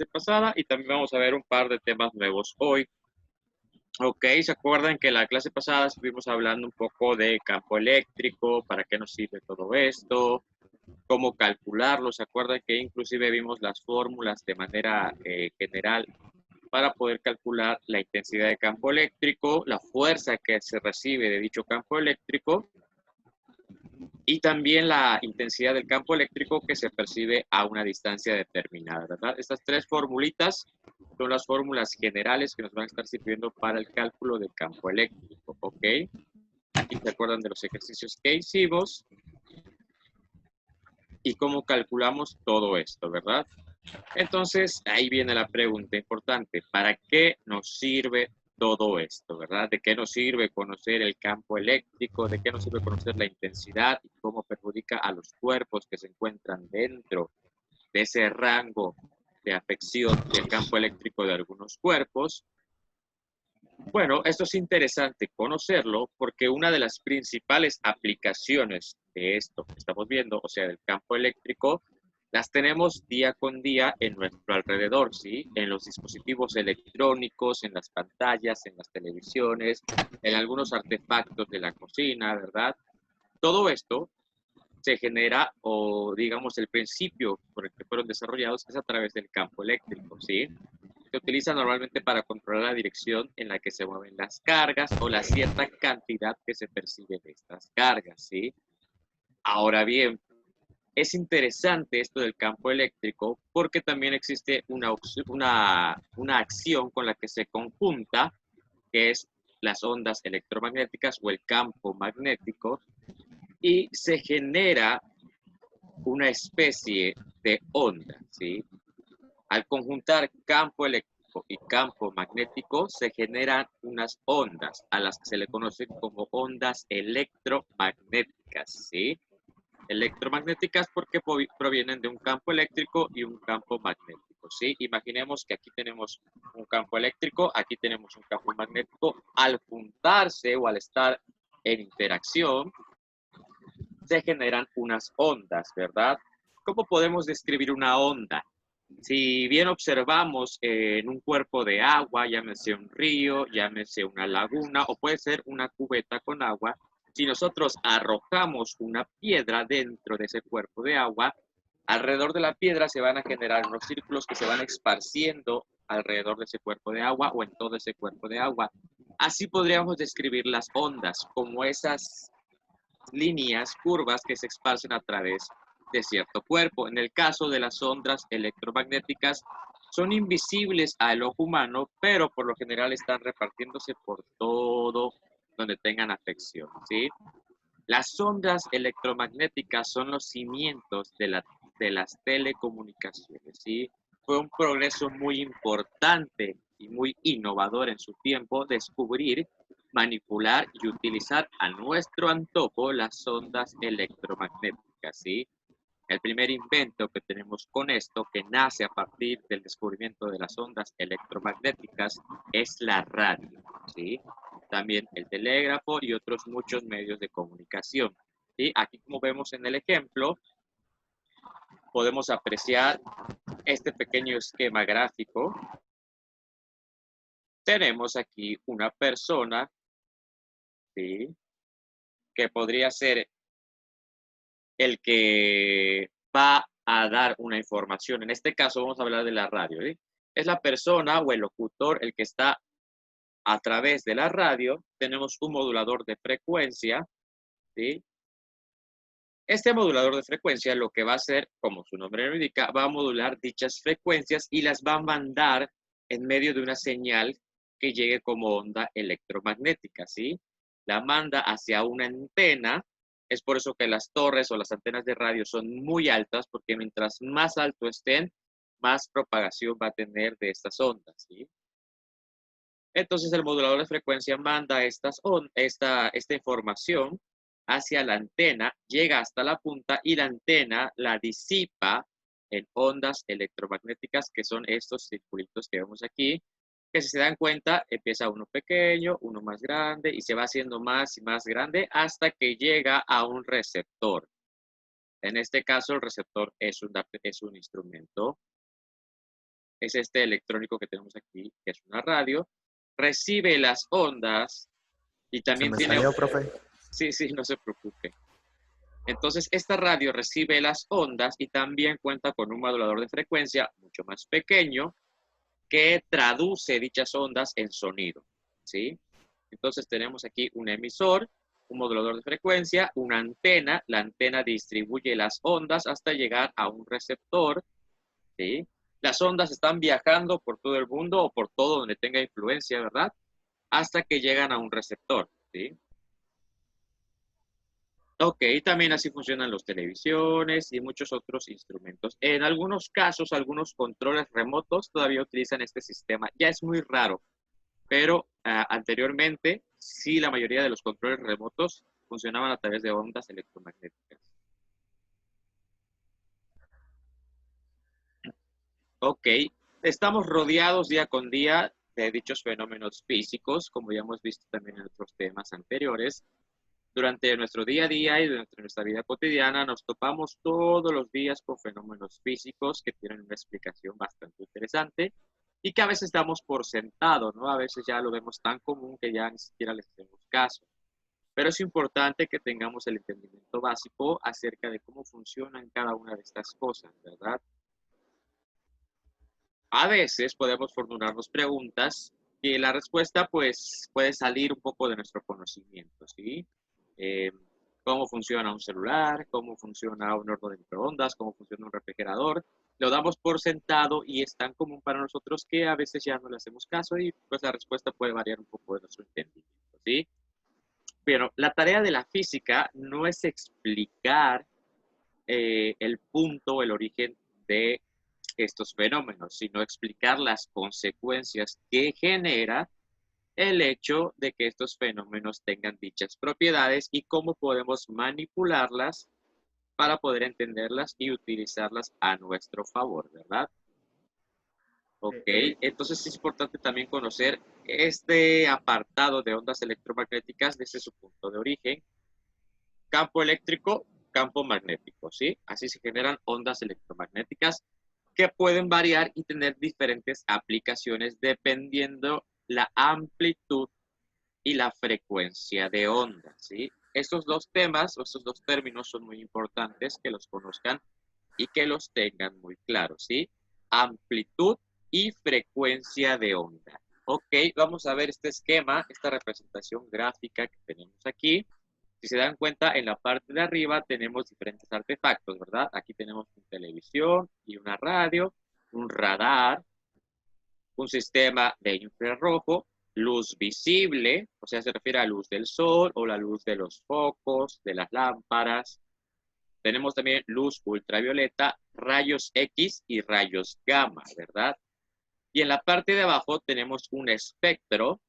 clase pasada y también vamos a ver un par de temas nuevos hoy. Ok, ¿se acuerdan que la clase pasada estuvimos hablando un poco de campo eléctrico, para qué nos sirve todo esto, cómo calcularlo? ¿Se acuerdan que inclusive vimos las fórmulas de manera general para poder calcular la intensidad de campo eléctrico, la fuerza que se recibe de dicho campo eléctrico y también la intensidad del campo eléctrico que se percibe a una distancia determinada, ¿verdad? Estas tres formulitas son las fórmulas generales que nos van a estar sirviendo para el cálculo del campo eléctrico, ¿ok? Aquí se acuerdan de los ejercicios que hicimos y cómo calculamos todo esto, ¿verdad? Entonces, ahí viene la pregunta importante. ¿Para qué nos sirve todo esto, verdad? ¿De qué nos sirve conocer el campo eléctrico? ¿De qué nos sirve conocer la intensidad y cómo perjudica a los cuerpos que se encuentran dentro de ese rango de afección del campo eléctrico de algunos cuerpos? Bueno, esto es interesante conocerlo porque una de las principales aplicaciones de esto que estamos viendo, o sea, del campo eléctrico, las tenemos día con día en nuestro alrededor, ¿sí? En los dispositivos electrónicos, en las pantallas, en las televisiones, en algunos artefactos de la cocina, ¿verdad? Todo esto se genera, o digamos, el principio por el que fueron desarrollados es a través del campo eléctrico, ¿sí? Se utiliza normalmente para controlar la dirección en la que se mueven las cargas o la cierta cantidad que se percibe de estas cargas, ¿sí? Ahora bien, es interesante esto del campo eléctrico porque también existe una acción con la que se conjunta, que es las ondas electromagnéticas o el campo magnético, y se genera una especie de onda, ¿sí? Al conjuntar campo eléctrico y campo magnético, se generan unas ondas a las que se le conocen como ondas electromagnéticas, ¿sí? Electromagnéticas porque provienen de un campo eléctrico y un campo magnético, ¿sí? Imaginemos que aquí tenemos un campo eléctrico, aquí tenemos un campo magnético. Al juntarse o al estar en interacción, se generan unas ondas, ¿verdad? ¿Cómo podemos describir una onda? Si bien observamos en un cuerpo de agua, llámese un río, llámese una laguna o puede ser una cubeta con agua, si nosotros arrojamos una piedra dentro de ese cuerpo de agua, alrededor de la piedra se van a generar unos círculos que se van esparciendo alrededor de ese cuerpo de agua o en todo ese cuerpo de agua. Así podríamos describir las ondas como esas líneas, curvas que se esparcen a través de cierto cuerpo. En el caso de las ondas electromagnéticas, son invisibles al ojo humano, pero por lo general están repartiéndose por todo donde tengan afección, ¿sí? Las ondas electromagnéticas son los cimientos de las telecomunicaciones, ¿sí? Fue un progreso muy importante y muy innovador en su tiempo descubrir, manipular y utilizar a nuestro antojo las ondas electromagnéticas, ¿sí? El primer invento que tenemos con esto, que nace a partir del descubrimiento de las ondas electromagnéticas, es la radio, ¿sí? También el telégrafo y otros muchos medios de comunicación, ¿sí? Aquí, como vemos en el ejemplo, podemos apreciar este pequeño esquema gráfico. Tenemos aquí una persona, ¿sí? Que podría ser el que va a dar una información. En este caso vamos a hablar de la radio, ¿sí? Es la persona o el locutor el que está a través de la radio. Tenemos un modulador de frecuencia, ¿sí? Este modulador de frecuencia lo que va a hacer, como su nombre lo indica, va a modular dichas frecuencias y las va a mandar en medio de una señal que llegue como onda electromagnética, ¿sí? La manda hacia una antena. Es por eso que las torres o las antenas de radio son muy altas, porque mientras más alto estén, más propagación va a tener de estas ondas, ¿sí? Entonces el modulador de frecuencia manda esta información hacia la antena, llega hasta la punta y la antena la disipa en ondas electromagnéticas, que son estos circulitos que vemos aquí, que si se dan cuenta empieza uno pequeño, uno más grande y se va haciendo más y más grande hasta que llega a un receptor. En este caso el receptor es un instrumento es este electrónico que tenemos aquí, que es una radio, recibe las ondas y Se también me tiene... salió, profe. Sí, sí, no se preocupe. Entonces, esta radio recibe las ondas y también cuenta con un modulador de frecuencia mucho más pequeño que traduce dichas ondas en sonido, ¿sí? Entonces, tenemos aquí un emisor, un modulador de frecuencia, una antena. La antena distribuye las ondas hasta llegar a un receptor, ¿sí? Las ondas están viajando por todo el mundo o por todo donde tenga influencia, ¿verdad? Hasta que llegan a un receptor, ¿sí? Ok, también así funcionan los televisiones y muchos otros instrumentos. En algunos casos, algunos controles remotos todavía utilizan este sistema. Ya es muy raro, pero anteriormente sí la mayoría de los controles remotos funcionaban a través de ondas electromagnéticas. Ok, estamos rodeados día con día de dichos fenómenos físicos, como ya hemos visto también en otros temas anteriores. Durante nuestro día a día y durante nuestra vida cotidiana nos topamos todos los días con fenómenos físicos que tienen una explicación bastante interesante y que a veces damos por sentado, ¿no? A veces ya lo vemos tan común que ya ni siquiera les hacemos caso. Pero es importante que tengamos el entendimiento básico acerca de cómo funcionan cada una de estas cosas, ¿verdad? A veces podemos formularnos preguntas y la respuesta pues puede salir un poco de nuestro conocimiento, ¿sí? Eh, ¿Cómo funciona un celular? ¿Cómo funciona un horno de microondas? ¿Cómo funciona un refrigerador? Lo damos por sentado y es tan común para nosotros que a veces ya no le hacemos caso y pues la respuesta puede variar un poco de nuestro entendimiento, ¿sí? Pero la tarea de la física no es explicar el punto, el origen de estos fenómenos, sino explicar las consecuencias que genera el hecho de que estos fenómenos tengan dichas propiedades y cómo podemos manipularlas para poder entenderlas y utilizarlas a nuestro favor, ¿verdad? Ok, entonces es importante también conocer este apartado de ondas electromagnéticas desde su punto de origen. Campo eléctrico, campo magnético, ¿sí? Así se generan ondas electromagnéticas que pueden variar y tener diferentes aplicaciones dependiendo la amplitud y la frecuencia de onda, ¿sí? Estos dos temas, o estos dos términos son muy importantes que los conozcan y que los tengan muy claros, ¿sí? Amplitud y frecuencia de onda. Ok, vamos a ver este esquema, esta representación gráfica que tenemos aquí. Si se dan cuenta, en la parte de arriba tenemos diferentes artefactos, ¿verdad? Aquí tenemos una televisión y una radio, un radar, un sistema de infrarrojo, luz visible, o sea, se refiere a luz del sol o la luz de los focos, de las lámparas. Tenemos también luz ultravioleta, rayos X y rayos gamma, ¿verdad? Y en la parte de abajo tenemos un espectro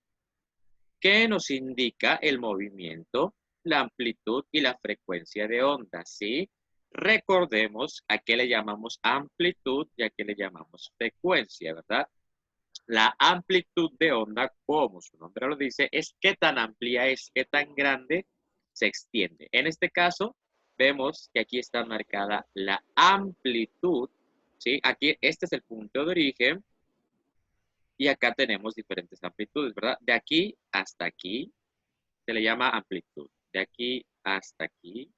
que nos indica el movimiento, la amplitud y la frecuencia de onda, ¿sí? Recordemos a qué le llamamos amplitud y a qué le llamamos frecuencia, ¿verdad? La amplitud de onda, como su nombre lo dice, es qué tan amplia es, qué tan grande se extiende. En este caso, vemos que aquí está marcada la amplitud, ¿sí? Aquí, este es el punto de origen y acá tenemos diferentes amplitudes, ¿verdad? De aquí hasta aquí se le llama amplitud. De aquí hasta aquí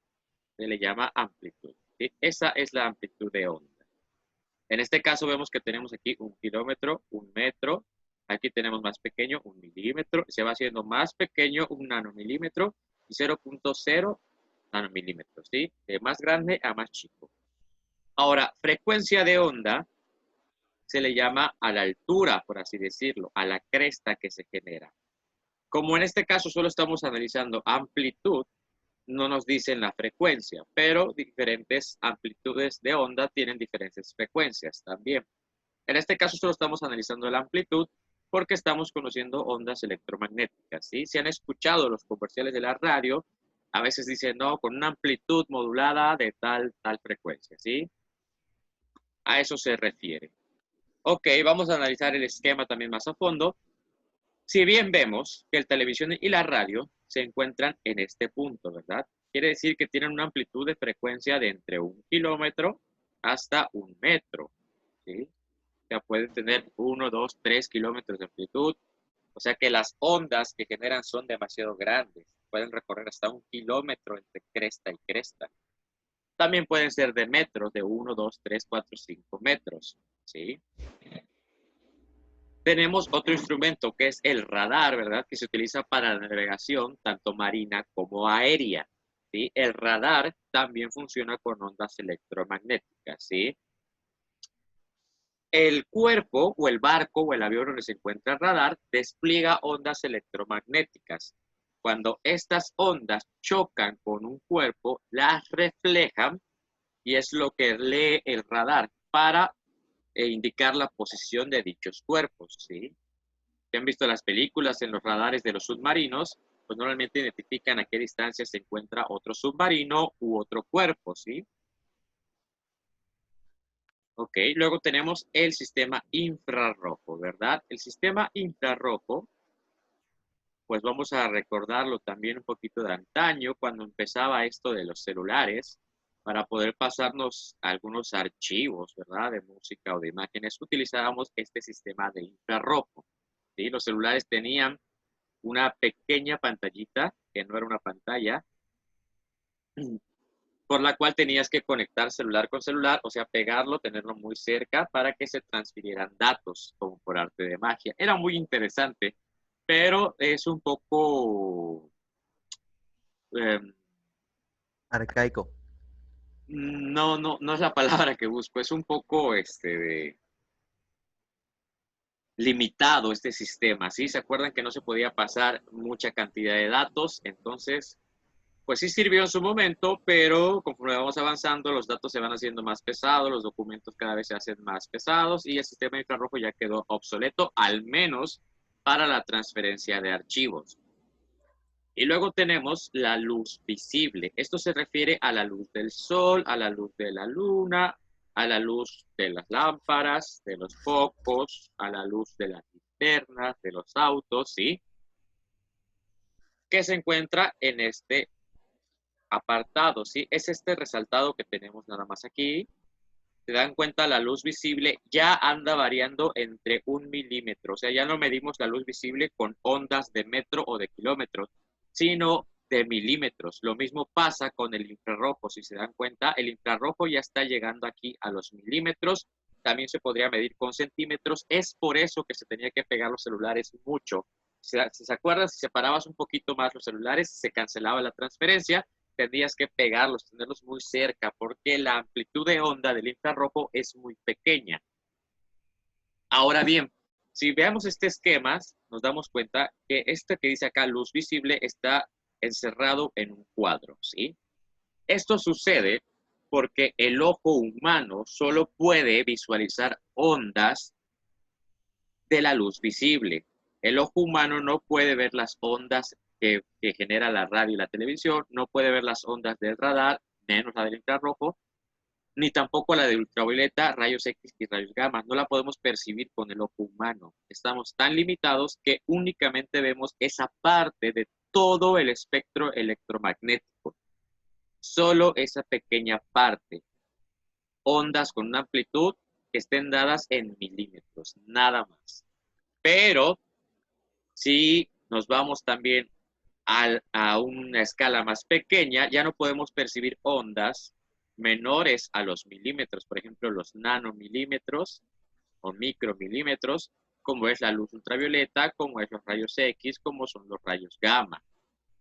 se le llama amplitud, ¿sí? Esa es la amplitud de onda. En este caso vemos que tenemos aquí 1 kilómetro, 1 metro. Aquí tenemos más pequeño, 1 milímetro. Se va haciendo más pequeño, 1 nanomilímetro. Y 0.0 nanomilímetros, ¿sí? De más grande a más chico. Ahora, frecuencia de onda se le llama a la altura, por así decirlo, a la cresta que se genera. Como en este caso solo estamos analizando amplitud, no nos dicen la frecuencia, pero diferentes amplitudes de onda tienen diferentes frecuencias también. En este caso solo estamos analizando la amplitud porque estamos conociendo ondas electromagnéticas, ¿sí? Si han escuchado los comerciales de la radio, a veces dicen, no, con una amplitud modulada de tal frecuencia, ¿sí? A eso se refiere. Ok, vamos a analizar el esquema también más a fondo. Si bien vemos que el televisión y la radio se encuentran en este punto, ¿verdad? Quiere decir que tienen una amplitud de frecuencia de entre 1 kilómetro hasta 1 metro, ¿sí? O sea, pueden tener 1, 2, 3 kilómetros de amplitud. O sea que las ondas que generan son demasiado grandes. Pueden recorrer hasta 1 kilómetro entre cresta y cresta. También pueden ser de metros, de 1, 2, 3, 4, 5 metros. ¿Sí? Tenemos otro instrumento que es el radar, ¿verdad? Que se utiliza para la navegación tanto marina como aérea. ¿Sí? El radar también funciona con ondas electromagnéticas. ¿Sí? El cuerpo o el barco o el avión donde se encuentra el radar despliega ondas electromagnéticas. Cuando estas ondas chocan con un cuerpo, las reflejan y es lo que lee el radar para indicar la posición de dichos cuerpos. ¿Sí? Si han visto las películas en los radares de los submarinos, pues normalmente identifican a qué distancia se encuentra otro submarino u otro cuerpo. ¿Sí? Ok, luego tenemos el sistema infrarrojo, ¿verdad? El sistema infrarrojo, pues vamos a recordarlo también un poquito de antaño, cuando empezaba esto de los celulares, para poder pasarnos algunos archivos, ¿verdad? De música o de imágenes, utilizábamos este sistema de infrarrojo, ¿sí? Los celulares tenían una pequeña pantallita, que no era una pantalla, por la cual tenías que conectar celular con celular, o sea, pegarlo, tenerlo muy cerca para que se transfirieran datos, como por arte de magia. Era muy interesante, pero es un poco, eh, Arcaico. no es la palabra que busco, es un poco limitado este sistema, ¿sí? ¿Se acuerdan que no se podía pasar mucha cantidad de datos? Entonces, pues sí sirvió en su momento, pero conforme vamos avanzando, los datos se van haciendo más pesados, los documentos cada vez se hacen más pesados y el sistema infrarrojo ya quedó obsoleto, al menos para la transferencia de archivos. Y luego tenemos la luz visible. Esto se refiere a la luz del sol, a la luz de la luna, a la luz de las lámparas, de los focos, a la luz de las linternas, de los autos, ¿sí? Que se encuentra en este apartado, ¿sí? Es este resaltado que tenemos nada más aquí. Se dan cuenta, la luz visible ya anda variando entre 1 milímetro. O sea, ya no medimos la luz visible con ondas de metro o de kilómetros, sino de milímetros. Lo mismo pasa con el infrarrojo. Si se dan cuenta, el infrarrojo ya está llegando aquí a los milímetros. También se podría medir con centímetros. Es por eso que se tenía que pegar los celulares mucho. Si se acuerdan, si separabas un poquito más los celulares, se cancelaba la transferencia, tendrías que pegarlos, tenerlos muy cerca, porque la amplitud de onda del infrarrojo es muy pequeña. Ahora bien, si veamos este esquema, nos damos cuenta que este que dice acá, luz visible, está encerrado en un cuadro, ¿sí? Esto sucede porque el ojo humano solo puede visualizar ondas de la luz visible. El ojo humano no puede ver las ondas que genera la radio y la televisión, no puede ver las ondas del radar, menos la del infrarrojo, ni tampoco la de ultravioleta, rayos X y rayos gamma. No la podemos percibir con el ojo humano. Estamos tan limitados que únicamente vemos esa parte de todo el espectro electromagnético. Solo esa pequeña parte. Ondas con una amplitud que estén dadas en milímetros, nada más. Pero si nos vamos también a una escala más pequeña, ya no podemos percibir ondas menores a los milímetros, por ejemplo, los nanomilímetros o micromilímetros, como es la luz ultravioleta, como es los rayos X, como son los rayos gamma.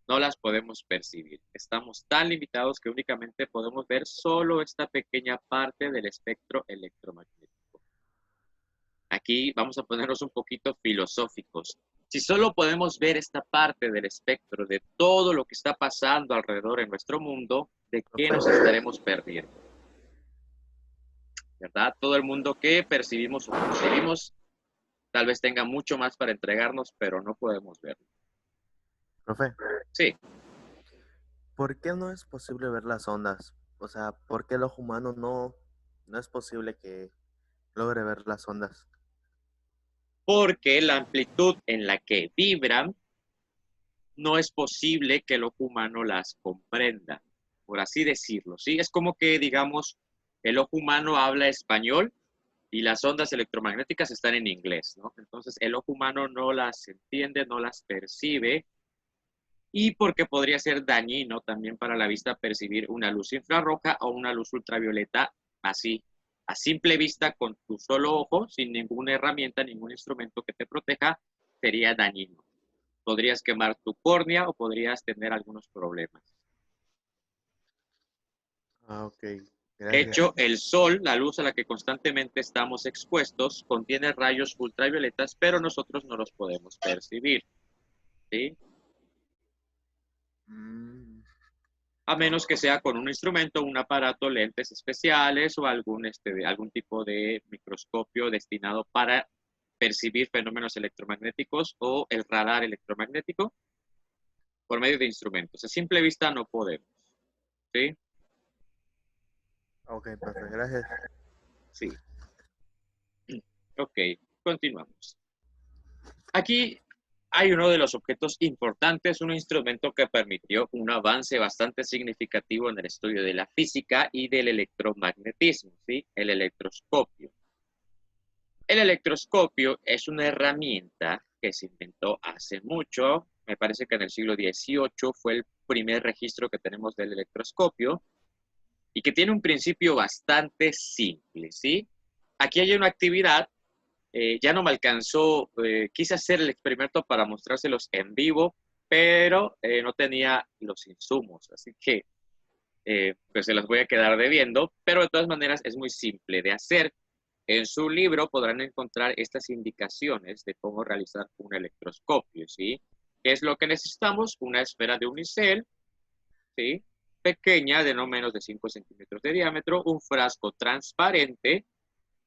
No las podemos percibir. Estamos tan limitados que únicamente podemos ver solo esta pequeña parte del espectro electromagnético. Aquí vamos a ponernos un poquito filosóficos. Si solo podemos ver esta parte del espectro de todo lo que está pasando alrededor en nuestro mundo, ¿de qué Profe, nos estaremos perdiendo? ¿Verdad? Todo el mundo que percibimos o concebimos tal vez tenga mucho más para entregarnos, pero no podemos verlo. profe, Sí, ¿por qué no es posible ver las ondas? O sea, ¿por qué el ojo humano no es posible que logre ver las ondas? porque la amplitud en la que vibran no es posible que el ojo humano las comprenda, por así decirlo. ¿Sí? Es como que, digamos, el ojo humano habla español y las ondas electromagnéticas están en inglés, ¿no? Entonces el ojo humano no las entiende, no las percibe y porque podría ser dañino también para la vista percibir una luz infrarroja o una luz ultravioleta así, a simple vista con tu solo ojo, sin ninguna herramienta, ningún instrumento que te proteja, sería dañino. Podrías quemar tu córnea o podrías tener algunos problemas. Ah, ok. De Gracias. hecho, el sol, la luz a la que constantemente estamos expuestos, contiene rayos ultravioletas, pero nosotros no los podemos percibir, ¿sí? Mm, A menos que sea con un instrumento, un aparato, lentes especiales o algún tipo de microscopio destinado para percibir fenómenos electromagnéticos o el radar electromagnético por medio de instrumentos. A simple vista no podemos, ¿sí? ok, perfecto. Gracias. Sí. Ok, continuamos. Aquí hay uno de los objetos importantes, un instrumento que permitió un avance bastante significativo en el estudio de la física y del electromagnetismo, ¿sí? El electroscopio. El electroscopio es una herramienta que se inventó hace mucho, me parece que en el siglo XVIII fue el primer registro que tenemos del electroscopio y que tiene un principio bastante simple, ¿sí? Aquí hay una actividad, ya no me alcanzó, quise hacer el experimento para mostrárselos en vivo, pero no tenía los insumos, así que pues se las voy a quedar debiendo, pero de todas maneras es muy simple de hacer. En su libro podrán encontrar estas indicaciones de cómo realizar un electroscopio, ¿sí? ¿Qué es lo que necesitamos? Una esfera de unicel, ¿sí? Pequeña, de no menos de 5 centímetros de diámetro, un frasco transparente,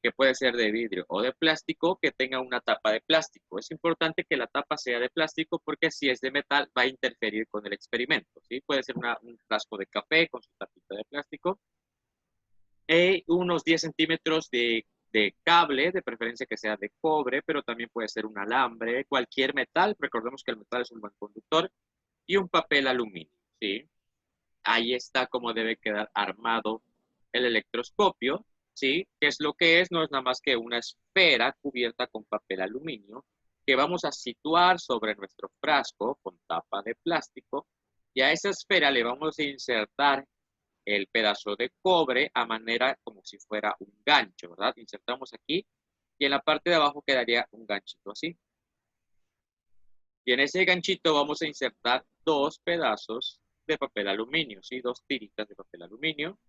que puede ser de vidrio o de plástico, que tenga una tapa de plástico. Es importante que la tapa sea de plástico porque si es de metal va a interferir con el experimento, ¿sí? Puede ser un frasco de café con su tapita de plástico, unos 10 centímetros de cable, de preferencia que sea de cobre, pero también puede ser un alambre, cualquier metal, recordemos que el metal es un buen conductor, y un papel aluminio, ¿sí? Ahí está cómo debe quedar armado el electroscopio, ¿sí? ¿Qué es lo que es? No es nada más que una esfera cubierta con papel aluminio que vamos a situar sobre nuestro frasco con tapa de plástico y a esa esfera le vamos a insertar el pedazo de cobre a manera como si fuera un gancho, ¿verdad? Insertamos aquí y en la parte de abajo quedaría un ganchito así. Y en ese ganchito vamos a insertar dos pedazos de papel aluminio, ¿sí? Dos tiritas de papel aluminio.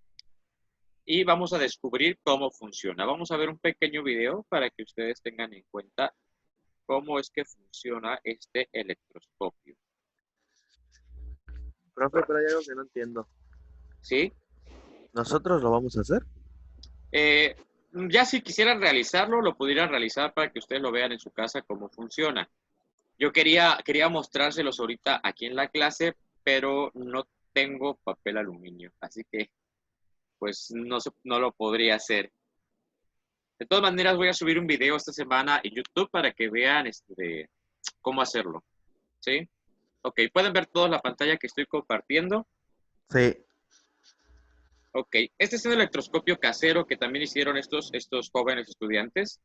Y vamos a descubrir cómo funciona. Vamos a ver un pequeño video para que ustedes tengan en cuenta cómo es que funciona este electroscopio. Profe, pero hay algo que no entiendo. ¿Sí? ¿Nosotros lo vamos a hacer? Eh, ya si quisieran realizarlo, lo pudieran realizar para que ustedes lo vean en su casa cómo funciona. Yo quería mostrárselos ahorita aquí en la clase, pero no tengo papel aluminio, así que pues no lo podría hacer. De todas maneras, voy a subir un video esta semana en YouTube para que vean cómo hacerlo, ¿sí? Ok, pueden ver toda la pantalla que estoy compartiendo. Sí. Ok, este es un electroscopio casero que también hicieron estos jóvenes estudiantes.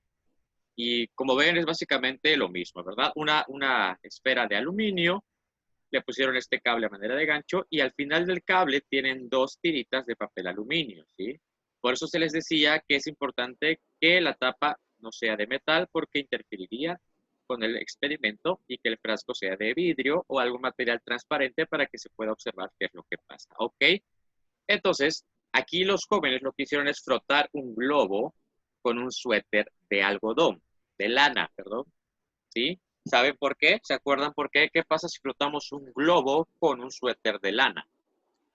Y como ven, es básicamente lo mismo, ¿verdad? Una esfera de aluminio, le pusieron este cable a manera de gancho y al final del cable tienen dos tiritas de papel aluminio, ¿sí? Por eso se les decía que es importante que la tapa no sea de metal porque interferiría con el experimento y que el frasco sea de vidrio o algún material transparente para que se pueda observar qué es lo que pasa, ¿ok? Entonces, aquí los jóvenes lo que hicieron es frotar un globo con un suéter de algodón, de lana, perdón, ¿sí? ¿Saben por qué? ¿Se acuerdan por qué? ¿Qué pasa si flotamos un globo con un suéter de lana?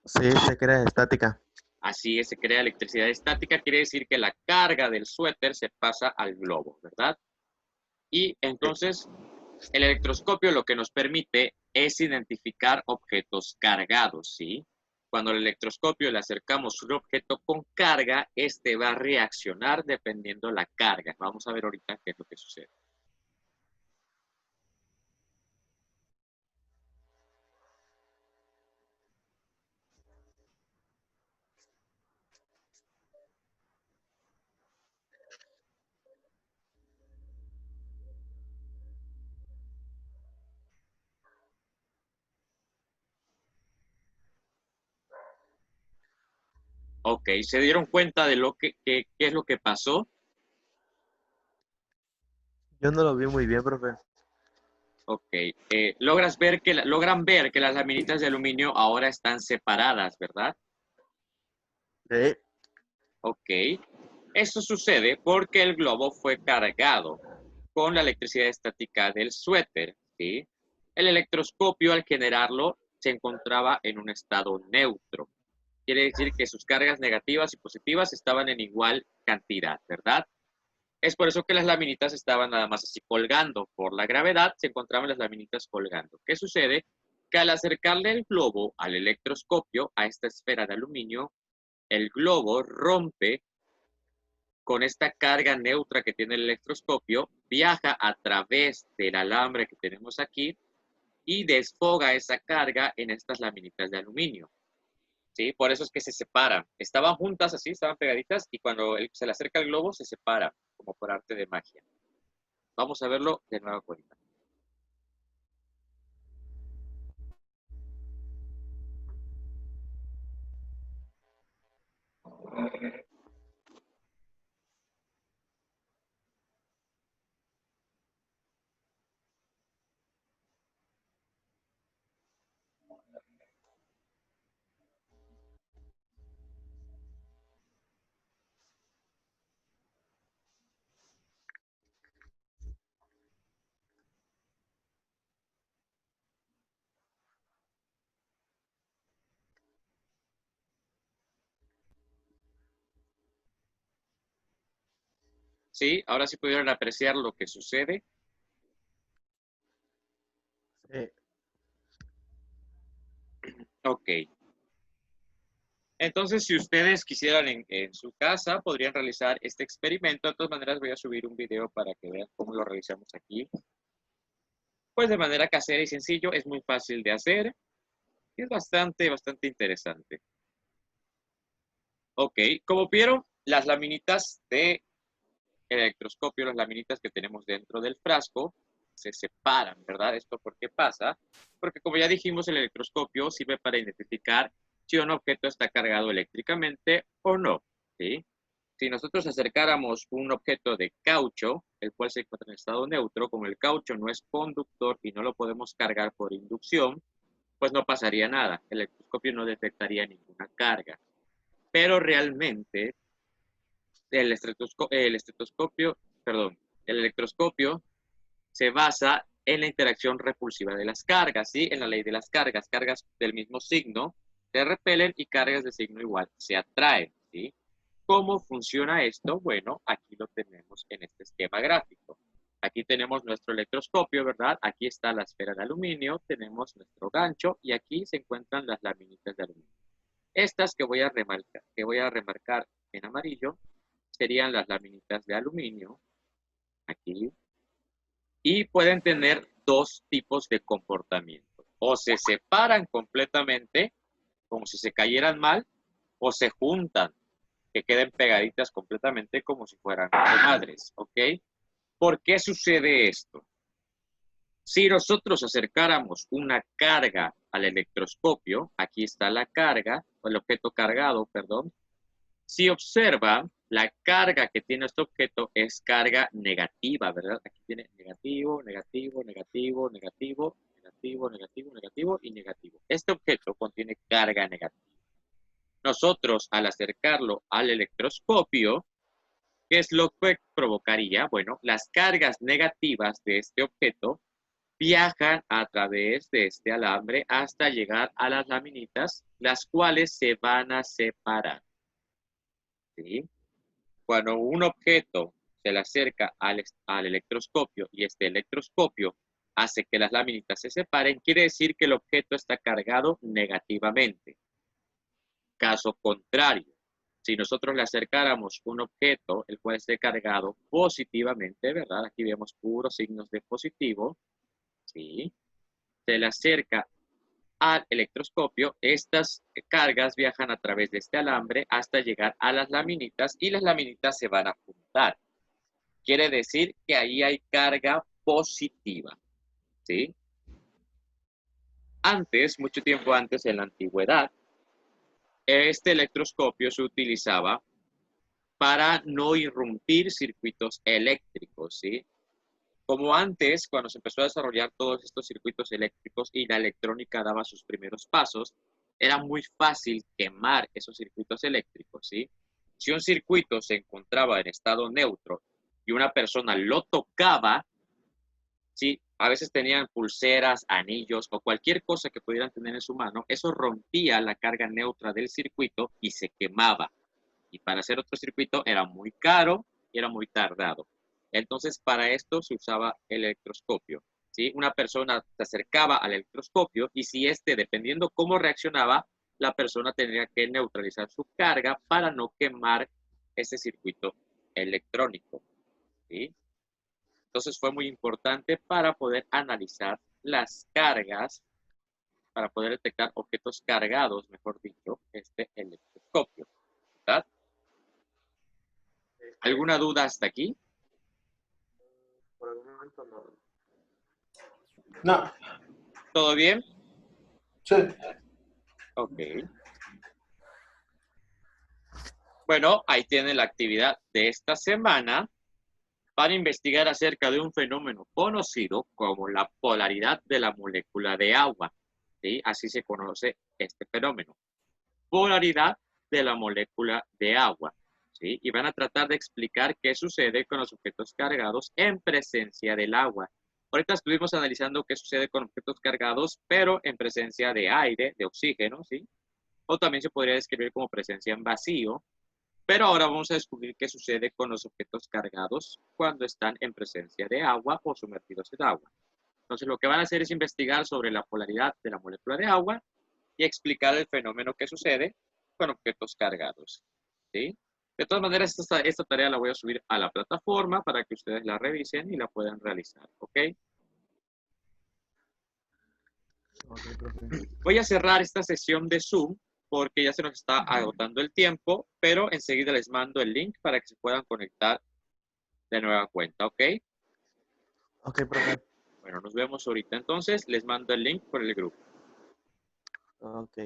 Sí, se crea estática. Así es, se crea electricidad estática, quiere decir que la carga del suéter se pasa al globo, ¿verdad? Y Sí. entonces el electroscopio lo que nos permite es identificar objetos cargados, ¿sí? Cuando al electroscopio le acercamos un objeto con carga, este va a reaccionar dependiendo la carga. Vamos a ver ahorita qué es lo que sucede. Ok, ¿se dieron cuenta de qué es lo que pasó? Yo no lo vi muy bien, profe. Ok, logran ver que las laminitas de aluminio ahora están separadas, ¿verdad? Sí. Ok, eso sucede porque el globo fue cargado con la electricidad estática del suéter, ¿sí? El electroscopio al generarlo se encontraba en un estado neutro. Quiere decir que sus cargas negativas y positivas estaban en igual cantidad, ¿verdad? Es por eso que las laminitas estaban nada más así colgando. Por la gravedad se encontraban las laminitas colgando. ¿Qué sucede? Que al acercarle el globo al electroscopio, a esta esfera de aluminio, el globo rompe con esta carga neutra que tiene el electroscopio, viaja a través del alambre que tenemos aquí y desfoga esa carga en estas laminitas de aluminio. ¿Sí? Por eso es que se separan. Estaban juntas así, estaban pegaditas y cuando se le acerca el globo se separan, como por arte de magia. Vamos a verlo de nueva cuenta. ¿Sí? Ahora sí pudieron apreciar lo que sucede. Sí. Ok. Entonces, si ustedes quisieran en su casa, podrían realizar este experimento. De todas maneras, voy a subir un video para que vean cómo lo realizamos aquí. Pues de manera casera y sencillo, es muy fácil de hacer. Es bastante interesante. Ok, como vieron, las laminitas de electroscopio, las laminitas que tenemos dentro del frasco, se separan, ¿verdad? ¿Esto por qué pasa? Porque como ya dijimos, el electroscopio sirve para identificar si un objeto está cargado eléctricamente o no, ¿sí? Si nosotros acercáramos un objeto de caucho, el cual se encuentra en estado neutro, como el caucho no es conductor y no lo podemos cargar por inducción, pues no pasaría nada. El electroscopio no detectaría ninguna carga. Pero realmente el electroscopio se basa en la interacción repulsiva de las cargas, ¿sí? En la ley de las cargas. Cargas del mismo signo se repelen y cargas de signo igual se atraen, ¿sí? ¿Cómo funciona esto? Bueno, aquí lo tenemos en este esquema gráfico. Aquí tenemos nuestro electroscopio, ¿verdad? Aquí está la esfera de aluminio, tenemos nuestro gancho y aquí se encuentran las laminitas de aluminio. Estas que voy a remarcar en amarillo serían las laminitas de aluminio, aquí, y pueden tener dos tipos de comportamiento. O se separan completamente, como si se cayeran mal, o se juntan, que queden pegaditas completamente como si fueran madres, ¿ok? ¿Por qué sucede esto? Si nosotros acercáramos una carga al electroscopio, aquí está la carga, o el objeto cargado, perdón. Si observan, la carga que tiene este objeto es carga negativa, ¿verdad? Aquí tiene negativo, negativo, negativo, negativo, negativo, negativo, negativo y negativo. Este objeto contiene carga negativa. Nosotros, al acercarlo al electroscopio, ¿qué es lo que provocaría? Bueno, las cargas negativas de este objeto viajan a través de este alambre hasta llegar a las laminitas, las cuales se van a separar, ¿sí? Cuando un objeto se le acerca al electroscopio y este electroscopio hace que las laminitas se separen, quiere decir que el objeto está cargado negativamente. Caso contrario, si nosotros le acercáramos un objeto, el cual esté cargado positivamente, ¿verdad? Aquí vemos puros signos de positivo, ¿sí? Se le acerca al electroscopio, estas cargas viajan a través de este alambre hasta llegar a las laminitas y las laminitas se van a juntar. Quiere decir que ahí hay carga positiva, ¿sí? Antes, mucho tiempo antes, en la antigüedad, este electroscopio se utilizaba para no irrumpir circuitos eléctricos, ¿sí? Como antes, cuando se empezó a desarrollar todos estos circuitos eléctricos y la electrónica daba sus primeros pasos, era muy fácil quemar esos circuitos eléctricos, ¿sí? Si un circuito se encontraba en estado neutro y una persona lo tocaba, ¿sí? A veces tenían pulseras, anillos o cualquier cosa que pudieran tener en su mano, eso rompía la carga neutra del circuito y se quemaba. Y para hacer otro circuito era muy caro y era muy tardado. Entonces, para esto se usaba el electroscopio, ¿sí? Una persona se acercaba al electroscopio y si este, dependiendo cómo reaccionaba, la persona tendría que neutralizar su carga para no quemar ese circuito electrónico, ¿sí? Entonces fue muy importante para poder analizar las cargas, para poder detectar objetos cargados, mejor dicho, este electroscopio, ¿verdad? ¿Alguna duda hasta aquí? Por el momento no. No, ¿Todo bien? sí. Ok. Bueno, ahí tiene la actividad de esta semana para investigar acerca de un fenómeno conocido como la polaridad de la molécula de agua, ¿sí? Así se conoce este fenómeno. Polaridad de la molécula de agua, ¿sí? Y van a tratar de explicar qué sucede con los objetos cargados en presencia del agua. Ahorita estuvimos analizando qué sucede con objetos cargados, pero en presencia de aire, de oxígeno, ¿sí? O también se podría describir como presencia en vacío, pero ahora vamos a descubrir qué sucede con los objetos cargados cuando están en presencia de agua o sumergidos en agua. Entonces, lo que van a hacer es investigar sobre la polaridad de la molécula de agua y explicar el fenómeno que sucede con objetos cargados, ¿sí? De todas maneras, esta tarea la voy a subir a la plataforma para que ustedes la revisen y la puedan realizar, ¿ok? Ok, profe. Voy a cerrar esta sesión de Zoom porque ya se nos está agotando el tiempo, pero enseguida les mando el link para que se puedan conectar de nueva cuenta, ¿ok? Ok, profe. Bueno, nos vemos ahorita. Entonces, les mando el link por el grupo. Ok.